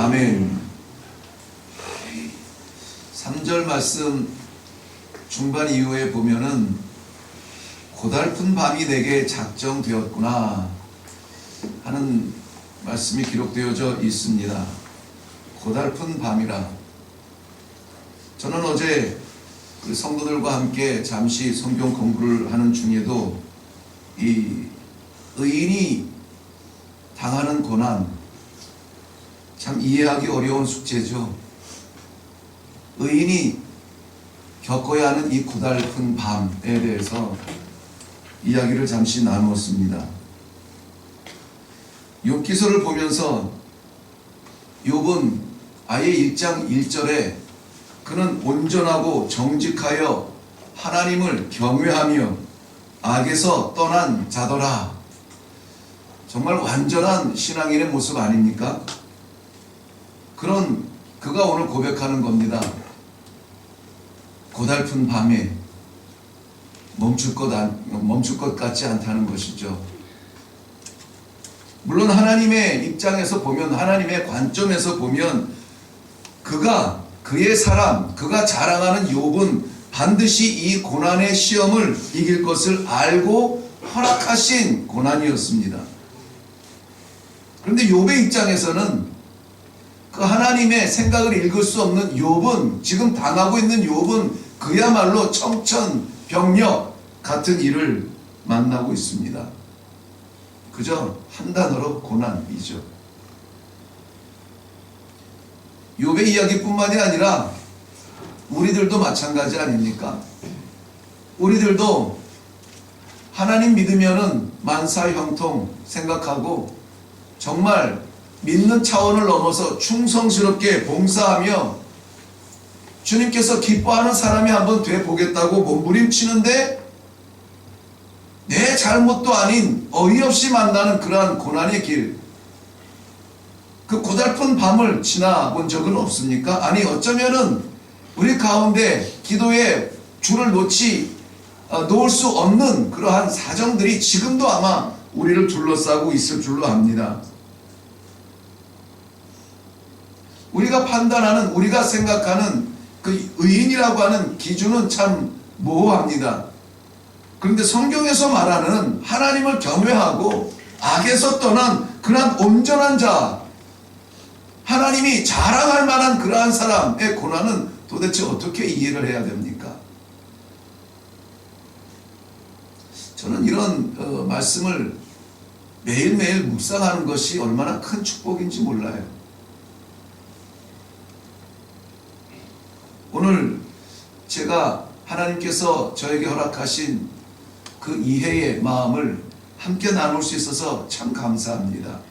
아멘. 3절 말씀 중반 이후에 보면은 고달픈 밤이 내게 작정되었구나 하는 말씀이 기록되어져 있습니다. 고달픈 밤이라. 저는 어제 성도들과 함께 잠시 성경 공부를 하는 중에도 이 의인이 당하는 고난, 참 이해하기 어려운 숙제죠. 의인이 겪어야 하는 이 고달픈 밤에 대해서 이야기를 잠시 나누었습니다. 욥기서를 보면서 욥은 아예 1장 1절에 그는 온전하고 정직하여 하나님을 경외하며 악에서 떠난 자더라. 정말 완전한 신앙인의 모습 아닙니까? 그런 그가 오늘 고백하는 겁니다. 고달픈 밤에 멈출 것 같지 않다는 것이죠. 물론 하나님의 입장에서 보면, 하나님의 관점에서 보면 그의 사람, 그가 자랑하는 욥은 반드시 이 고난의 시험을 이길 것을 알고 허락하신 고난이었습니다. 그런데 욥의 입장에서는 그 하나님의 생각을 읽을 수 없는 욥은, 지금 당하고 있는 욥은 그야말로 청천벽력 같은 일을 만나고 있습니다. 그저 한 단어로 고난이죠. 욥의 이야기뿐만이 아니라 우리들도 마찬가지 아닙니까? 우리들도 하나님 믿으면은 만사형통 생각하고 정말 믿는 차원을 넘어서 충성스럽게 봉사하며 주님께서 기뻐하는 사람이 한번 돼보겠다고 몸부림치는데 내 잘못도 아닌 어이없이 만나는 그러한 고난의 길, 그 고달픈 밤을 지나본 적은 없습니까? 아니 어쩌면은 우리 가운데 기도에 줄을 놓을 수 없는 그러한 사정들이 지금도 아마 우리를 둘러싸고 있을 줄로 압니다. 우리가 판단하는, 우리가 생각하는 그 의인이라고 하는 기준은 참 모호합니다. 그런데 성경에서 말하는 하나님을 경외하고 악에서 떠난 그러한 온전한 자, 하나님이 자랑할 만한 그러한 사람의 고난은 도대체 어떻게 이해를 해야 됩니까? 저는 이런 말씀을 매일매일 묵상하는 것이 얼마나 큰 축복인지 몰라요. 오늘 제가 하나님께서 저에게 허락하신 그 이해의 마음을 함께 나눌 수 있어서 참 감사합니다.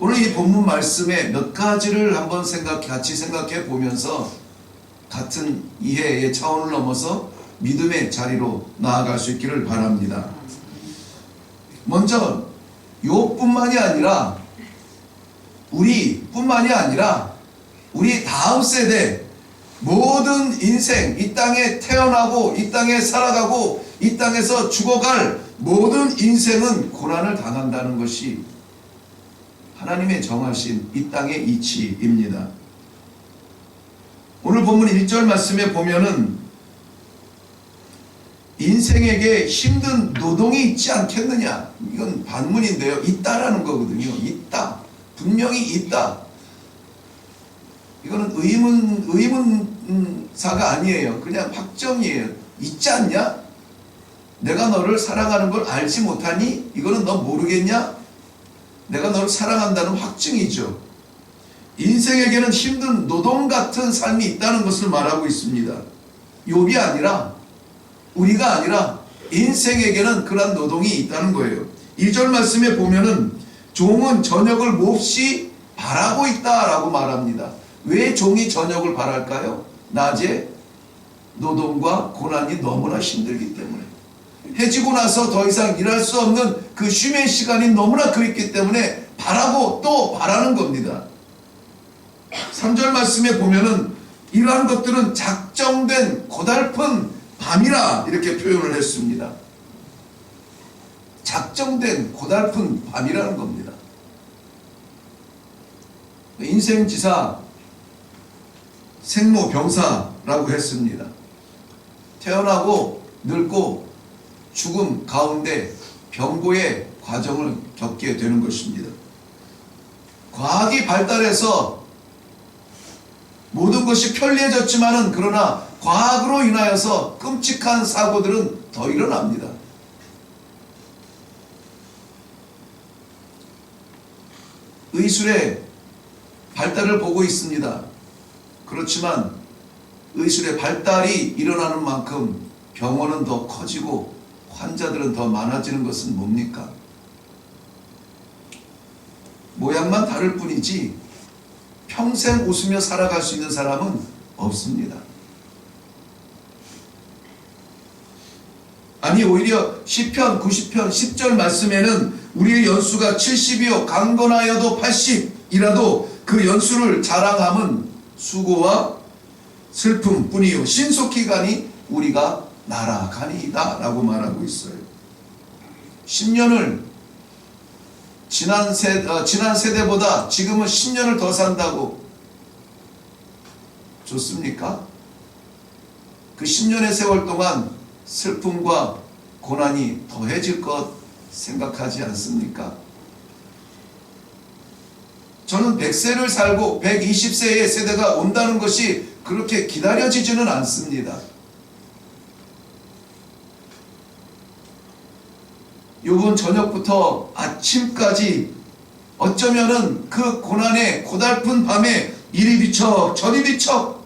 오늘 이 본문 말씀에 몇 가지를 한번 같이 생각해 보면서 같은 이해의 차원을 넘어서 믿음의 자리로 나아갈 수 있기를 바랍니다. 먼저 욥뿐만이 아니라 우리뿐만이 아니라 우리 다음 세대 모든 인생, 이 땅에 태어나고 이 땅에 살아가고 이 땅에서 죽어갈 모든 인생은 고난을 당한다는 것이 하나님의 정하신 이 땅의 이치입니다. 오늘 본문 1절 말씀에 보면은 인생에게 힘든 노동이 있지 않겠느냐, 이건 반문인데요. 있다라는 거거든요. 있다. 분명히 있다. 이거는 의문사가 아니에요. 그냥 확정이에요. 있지 않냐? 내가 너를 사랑하는 걸 알지 못하니? 이거는 너 모르겠냐? 내가 너를 사랑한다는 확증이죠. 인생에게는 힘든 노동 같은 삶이 있다는 것을 말하고 있습니다. 욥이 아니라, 우리가 아니라 인생에게는 그런 노동이 있다는 거예요. 1절 말씀에 보면은 종은 저녁을 몹시 바라고 있다라고 말합니다. 왜 종이 저녁을 바랄까요? 낮에 노동과 고난이 너무나 힘들기 때문에, 해지고 나서 더 이상 일할 수 없는 그 쉼의 시간이 너무나 그립기 때문에 바라고 또 바라는 겁니다. 3절 말씀에 보면은 이러한 것들은 작정된 고달픈 밤이라 이렇게 표현을 했습니다. 작정된 고달픈 밤이라는 겁니다. 인생지사 생로병사라고 했습니다. 태어나고 늙고 죽음 가운데 병고의 과정을 겪게 되는 것입니다. 과학이 발달해서 모든 것이 편리해졌지만은 그러나 과학으로 인하여서 끔찍한 사고들은 더 일어납니다. 의술의 발달을 보고 있습니다. 그렇지만 의술의 발달이 일어나는 만큼 병원은 더 커지고 환자들은 더 많아지는 것은 뭡니까? 모양만 다를 뿐이지 평생 웃으며 살아갈 수 있는 사람은 없습니다. 아니 오히려 시편 90편 10절 말씀에는 우리의 연수가 70이요 강건하여도 80이라도 그 연수를 자랑함은 수고와 슬픔 뿐이요 신속히 가니 우리가 날아가니이다 라고 말하고 있어요. 10년을 지난 세대보다 지금은 10년을 더 산다고 좋습니까? 그 10년의 세월 동안 슬픔과 고난이 더해질 것 생각하지 않습니까? 저는 100세를 살고 120세의 세대가 온다는 것이 그렇게 기다려지지는 않습니다. 요번 저녁부터 아침까지 어쩌면은 그 고난의 고달픈 밤에 이리 뒤척 저리 뒤척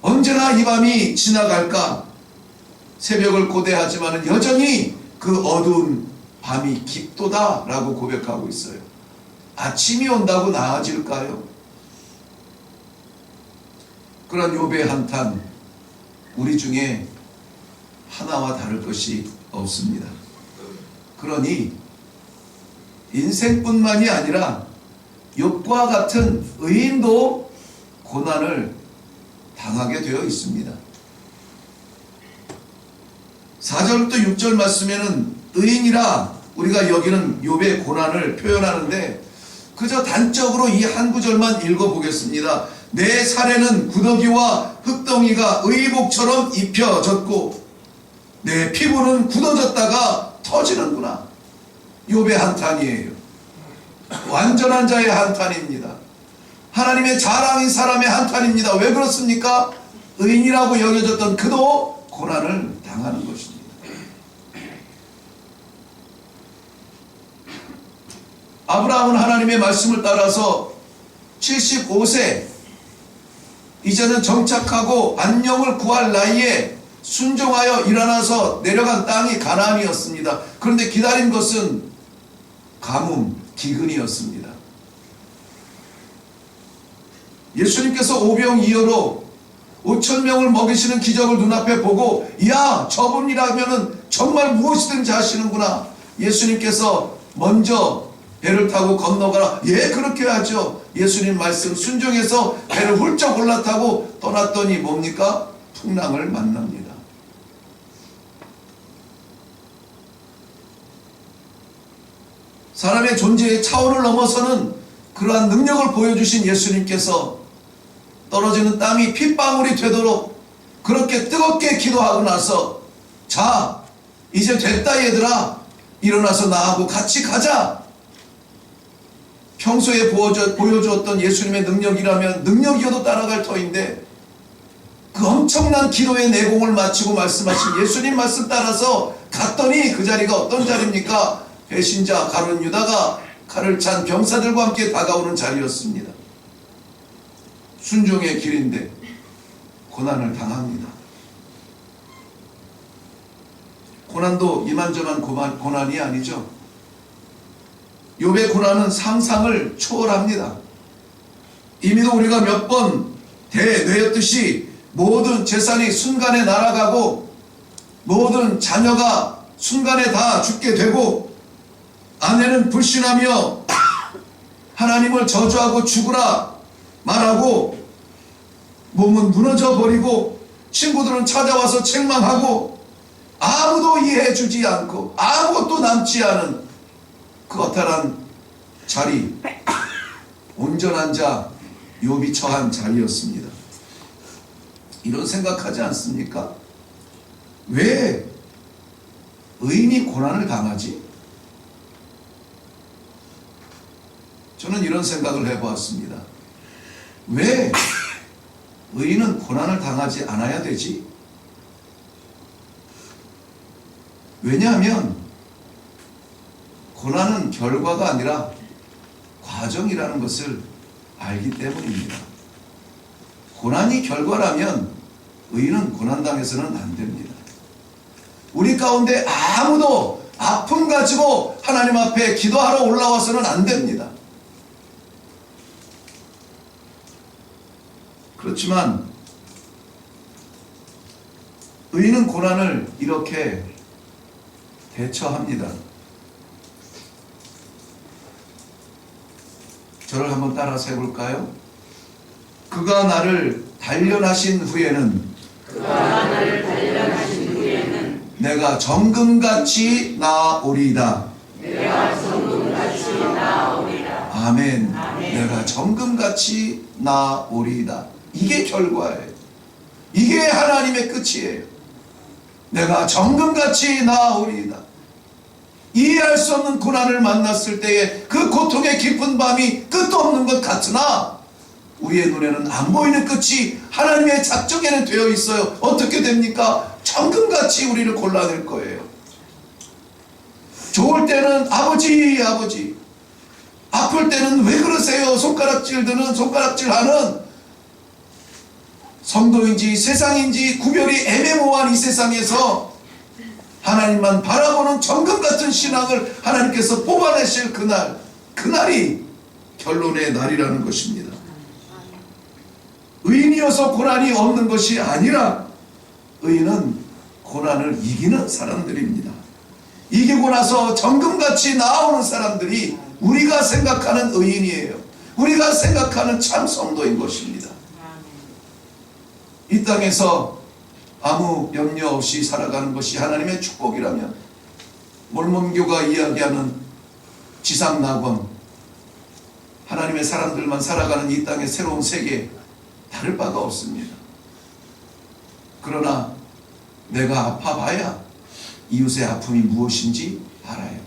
언제나 이 밤이 지나갈까 새벽을 고대하지만은 여전히 그 어두운 밤이 깊도다 라고 고백하고 있어요. 아침이 온다고 나아질까요? 그런 욥의 한탄 우리 중에 하나와 다를 것이 없습니다. 그러니 인생뿐만이 아니라 욥과 같은 의인도 고난을 당하게 되어 있습니다. 4절부터 6절 말씀에는 의인이라 우리가 여기는 욥의 고난을 표현하는데 그저 단적으로 이 한 구절만 읽어보겠습니다. 내 살에는 구더기와 흙덩이가 의복처럼 입혀졌고 내 피부는 굳어졌다가 터지는구나. 욥의 한탄이에요. 완전한 자의 한탄입니다. 하나님의 자랑인 사람의 한탄입니다. 왜 그렇습니까? 의인이라고 여겨졌던 그도 고난을 당하는 것입니다. 아브라함은 하나님의 말씀을 따라서 75세 이제는 정착하고 안녕을 구할 나이에 순종하여 일어나서 내려간 땅이 가나안이었습니다. 그런데 기다린 것은 가뭄, 기근이었습니다. 예수님께서 오병이어로 5,000명을 먹이시는 기적을 눈앞에 보고 야 저분이라면 정말 무엇이든지 하시는구나. 예수님께서 먼저 배를 타고 건너가라. 예 그렇게 하죠. 예수님 말씀 순종해서 배를 훌쩍 올라타고 떠났더니 뭡니까? 풍랑을 만납니다. 사람의 존재의 차원을 넘어서는 그러한 능력을 보여주신 예수님께서 떨어지는 땀이 핏방울이 되도록 그렇게 뜨겁게 기도하고 나서 자 이제 됐다 얘들아 일어나서 나하고 같이 가자. 평소에 보여주었던 예수님의 능력이라면 능력이어도 따라갈 터인데 그 엄청난 기도의 내공을 마치고 말씀하신 예수님 말씀 따라서 갔더니 그 자리가 어떤 자리입니까? 배신자 가룟 유다가 칼을 찬 병사들과 함께 다가오는 자리였습니다. 순종의 길인데 고난을 당합니다. 고난도 이만저만 고난이 아니죠. 욥의 고난은 상상을 초월합니다. 이미도 우리가 몇 번 대뇌였듯이 모든 재산이 순간에 날아가고 모든 자녀가 순간에 다 죽게 되고 아내는 불신하며 하나님을 저주하고 죽으라 말하고 몸은 무너져 버리고 친구들은 찾아와서 책망하고 아무도 이해해 주지 않고 아무것도 남지 않은 그 허탈한 자리 온전한 자 욥이 처한 자리였습니다. 이런 생각하지 않습니까? 왜 의인이 고난을 당하지? 저는 이런 생각을 해보았습니다. 왜 의인은 고난을 당하지 않아야 되지? 왜냐하면 고난은 결과가 아니라 과정이라는 것을 알기 때문입니다. 고난이 결과라면 의인은 고난당해서는 안 됩니다. 우리 가운데 아무도 아픔 가지고 하나님 앞에 기도하러 올라와서는 안 됩니다. 그렇지만 의인은 고난을 이렇게 대처합니다. 저를 한번 따라서 해볼까요? 그가 나를 단련하신 후에는 내가 정금같이 나아오리이다. 아멘. 내가 정금같이 나아오리이다. 이게 결과예요. 이게 하나님의 끝이에요. 내가 정금같이 나아오리이다. 이해할 수 없는 고난을 만났을 때에 그 고통의 깊은 밤이 끝도 없는 것 같으나 우리의 눈에는 안 보이는 끝이 하나님의 작정에는 되어 있어요. 어떻게 됩니까? 정금같이 우리를 골라낼 거예요. 좋을 때는 아버지 아버지, 아플 때는 왜 그러세요? 손가락질 드는, 손가락질 하는 성도인지 세상인지 구별이 애매모호한 이 세상에서 하나님만 바라보는 정금 같은 신앙을 하나님께서 뽑아내실 그날이 결론의 날이라는 것입니다. 의인이어서 고난이 없는 것이 아니라 의인은 고난을 이기는 사람들입니다. 이기고 나서 정금같이 나아오는 사람들이 우리가 생각하는 의인이에요. 우리가 생각하는 참 성도인 것입니다. 이 땅에서 아무 염려 없이 살아가는 것이 하나님의 축복이라면 몰몬교가 이야기하는 지상낙원, 하나님의 사람들만 살아가는 이 땅의 새로운 세계 다를 바가 없습니다. 그러나 내가 아파봐야 이웃의 아픔이 무엇인지 알아요.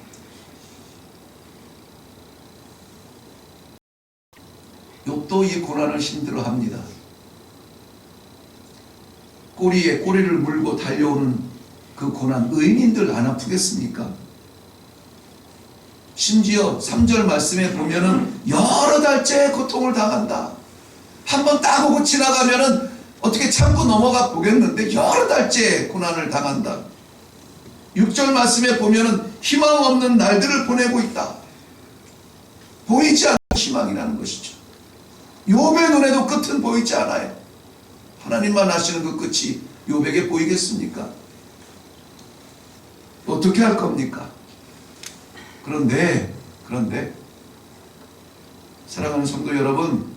욥도 이 고난을 힘들어합니다. 꼬리에 꼬리를 물고 달려오는 그 고난, 의인인들 안 아프겠습니까? 심지어 3절 말씀에 보면은 여러 달째 고통을 당한다. 한번 딱 오고 지나가면은 어떻게 참고 넘어가 보겠는데 여러 달째 고난을 당한다. 6절 말씀에 보면은 희망 없는 날들을 보내고 있다. 보이지 않는 희망이라는 것이죠. 욥의 눈에도 끝은 보이지 않아요. 하나님만 아시는 그 끝이 욥에게 보이겠습니까? 어떻게 할 겁니까? 그런데 사랑하는 성도 여러분,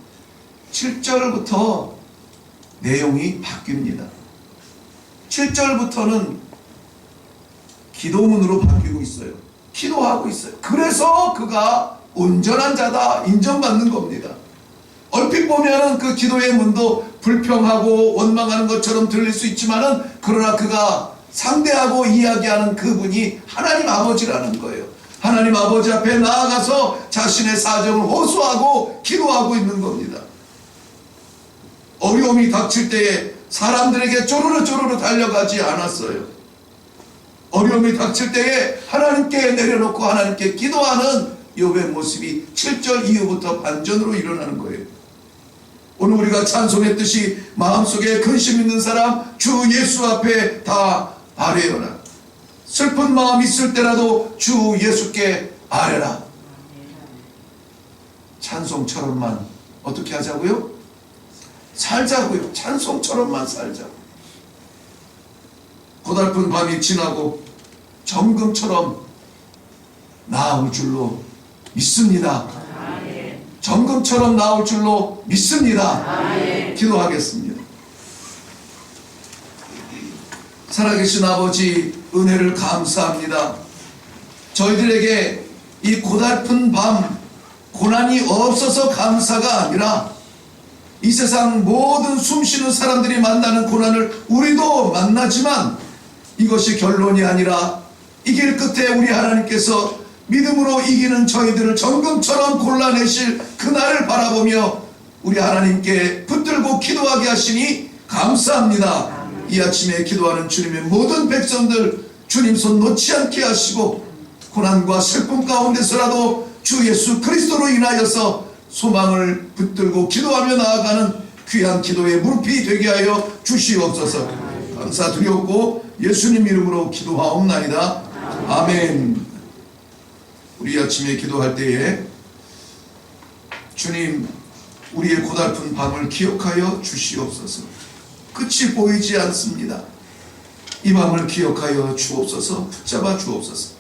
7절부터 내용이 바뀝니다. 7절부터는 기도문으로 바뀌고 있어요. 기도하고 있어요. 그래서 그가 온전한 자다 인정받는 겁니다. 얼핏 보면은 그 기도의 문도 불평하고 원망하는 것처럼 들릴 수 있지만은, 그러나 그가 상대하고 이야기하는 그분이 하나님 아버지라는 거예요. 하나님 아버지 앞에 나아가서 자신의 사정을 호소하고 기도하고 있는 겁니다. 어려움이 닥칠 때에 사람들에게 쪼르르 달려가지 않았어요. 어려움이 닥칠 때에 하나님께 내려놓고 하나님께 기도하는 욥의 모습이 7절 이후부터 반전으로 일어나는 거예요. 오늘 우리가 찬송했듯이 마음속에 근심 있는 사람 주 예수 앞에 다 아뢰어라. 슬픈 마음 있을 때라도 주 예수께 아뢰라. 찬송처럼만 어떻게 하자고요? 살자고요. 찬송처럼만 살자고. 고달픈 밤이 지나고 정금처럼 나올 줄로 믿습니다. 정금처럼 나올 줄로 믿습니다. 기도하겠습니다. 살아계신 아버지, 은혜를 감사합니다. 저희들에게 이 고달픈 밤, 고난이 없어서 감사가 아니라 이 세상 모든 숨쉬는 사람들이 만나는 고난을 우리도 만나지만 이것이 결론이 아니라 이 길 끝에 우리 하나님께서 믿음으로 이기는 저희들을 정금처럼 골라내실 그날을 바라보며 우리 하나님께 붙들고 기도하게 하시니 감사합니다. 이 아침에 기도하는 주님의 모든 백성들 주님 손 놓지 않게 하시고 고난과 슬픔 가운데서라도 주 예수 그리스도로 인하여서 소망을 붙들고 기도하며 나아가는 귀한 기도의 무릎이 되게 하여 주시옵소서. 감사드렸고 예수님 이름으로 기도하옵나이다. 아멘. 우리 아침에 기도할 때에 주님 우리의 고달픈 밤을 기억하여 주시옵소서. 끝이 보이지 않습니다. 이 밤을 기억하여 주옵소서. 붙잡아 주옵소서.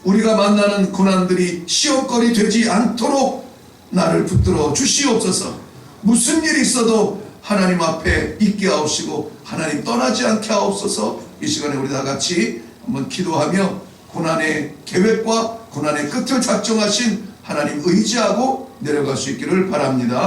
우리가 만나는 고난들이 시험거리 되지 않도록 나를 붙들어 주시옵소서. 무슨 일이 있어도 하나님 앞에 있게 하옵시고 하나님 떠나지 않게 하옵소서. 이 시간에 우리 다 같이 한번 기도하며 고난의 계획과 고난의 끝을 작정하신 하나님 의지하고 내려갈 수 있기를 바랍니다.